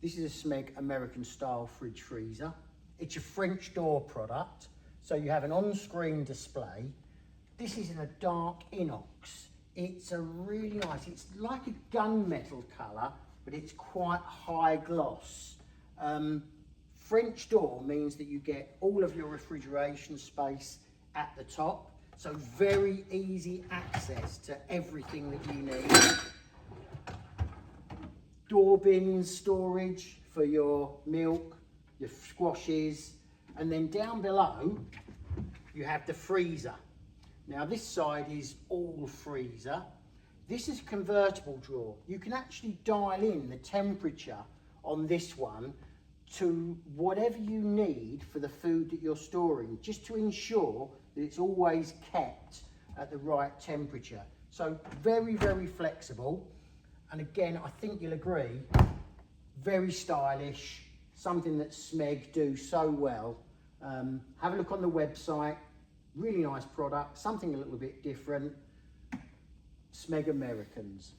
This is a Smeg American style fridge freezer. It's a French door product. So you have an on-screen display. This is in a dark inox. It's a really nice, it's like a gunmetal colour, but it's quite high gloss. French door means that you get all of your refrigeration space at the top. So very easy access to everything that you need. Door bins storage for your milk, your squashes, and then down below you have the freezer. Now this side is all freezer. This is a convertible drawer. You can actually dial in the temperature on this one to whatever you need for the food that you're storing, just to ensure that it's always kept at the right temperature. So very, very flexible. And again, I think you'll agree, very stylish, something that Smeg do so well. Have a look on the website, really nice product, something a little bit different. Smeg Americans.